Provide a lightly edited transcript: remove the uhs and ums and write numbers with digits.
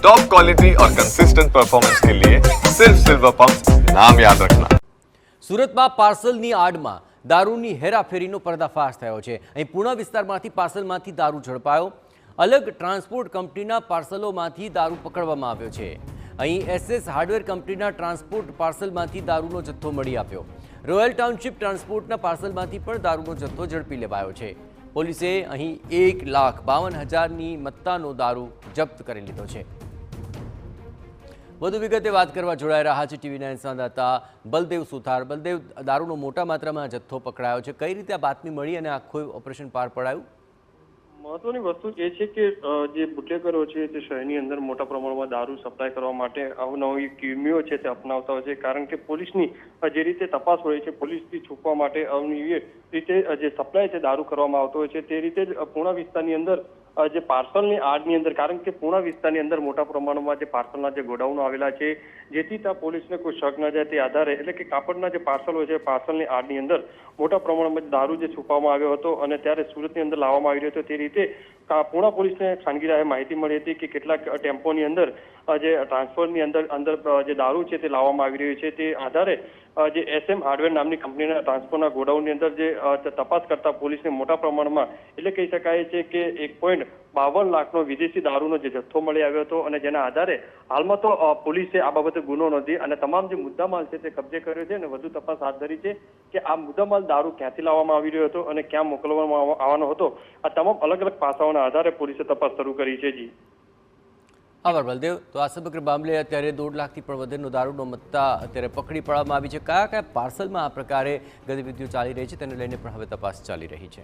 Top quality और consistent performance के लिए सिर्फ सिल्वर पंप नाम याद रखना। સુરતમાં પાર્સલની આડમાં દારૂની હેરાફેરીનો પર્દાફાશ થયો છે। અહીં પૂર્ણા વિસ્તારમાંથી પાર્સલમાંથી દારૂ ઝડપાયો। અલગ ટ્રાન્સપોર્ટ કંપનીના પાર્સલોમાંથી દારૂ પકડવામાં આવ્યો છે। અહીં એસએસ હાર્ડવેર કંપનીના ટ્રાન્સપોર્ટ પાર્સલમાંથી દારૂનો જથ્થો મળી આવ્યો। રોયલ ટાઉનશીપ ટ્રાન્સપોર્ટના પાર્સલમાંથી પણ દારૂનો જથ્થો ઝડપી લેવાયો છે। પોલીસે અહીં 1,52,000ની મત્તાનો દારૂ જપ્ત કરી લીધો છે। વધુ વિગતે વાત કરવા જોડાઈ રહ્યા છે TV9 સંવાદદાતા બલદેવ સુથાર। બલદેવ, દારૂનો મોટા માત્રામાં જથ્થો પકડાયો છે, કઈ રીતે આ બાતમી મળી અને આખું ઓપરેશન પાર પડાયું? મહત્વની વસ્તુ એ છે કે જે બુટલેગરો છે તે શહેરની અંદર મોટા પ્રમાણમાં દારૂ સપ્લાય કરવા માટે અવનવી કિમીઓ છે તે અપનાવતા હોય છે। કારણ કે પોલીસની જે રીતે તપાસ હોય છે, પોલીસથી છૂપવા માટે અવનવી રીતે જે સપ્લાય છે દારૂ કરવામાં આવતો હોય છે, તે રીતે જ પૂર્ણા વિસ્તારની અંદર જે પાર્સલની આડની અંદર, કારણ કે પૂર્ણા વિસ્તારની અંદર મોટા પ્રમાણમાં જે પાર્સલના જે ગોડાઉનો આવેલા છે, જેથી ત્યાં પોલીસને કોઈ શક ન જાય તે આધારે, એટલે કે કાપડના જે પાર્સલ હોય છે, પાર્સલની આડની અંદર મોટા પ્રમાણમાં દારૂ જે છુપાવવામાં આવ્યો હતો અને ત્યારે સુરતની અંદર લાવવામાં આવી રહ્યો હતો, તે રીતે પૂર્ણા પોલીસને ખાનગી રાહે માહિતી મળી હતી કે કેટલાક ટેમ્પોની અંદર જે ટ્રાન્સફરની અંદર જે દારૂ છે તે લાવવામાં આવી રહ્યું છે। તે આધારે જે SM હાર્ડવેર નામની કંપનીના ટ્રાન્સપોર્ટના ગોડાઉનની અંદર જે તપાસ કરતા પોલીસને મોટા પ્રમાણમાં, એટલે કહી શકાય છે કે 1.52 લાખનો વિદેશી દારૂનો જે જથ્થો મળી આવ્યો હતો અને જેના આધારે હાલમાં તો પોલીસે આ બાબતે ગુનો નોંધી અને તમામ જે મુદ્દામાલ છે તે કબજે કર્યો છે અને વધુ તપાસ હાથ ધરી છે કે આ મુદ્દામાલ દારૂ ક્યાંથી લાવવામાં આવી રહ્યો હતો અને ક્યાં મોકલવામાં આવવાનો હતો। આ તમામ અલગ અલગ પાસાઓના આધારે પોલીસે તપાસ શરૂ કરી છે। જી આભાર બલદેવ। તો આ સમગ્ર મામલે અત્યારે 1.5 લાખથી પણ વધુનો દારૂનો મત્તા અત્યારે પકડી પાડવામાં આવી છે। કયા કયા પાર્સલમાં આ પ્રકારે ગતિવિધિઓ ચાલી રહી છે તેને લઈને પણ હવે તપાસ ચાલી રહી છે।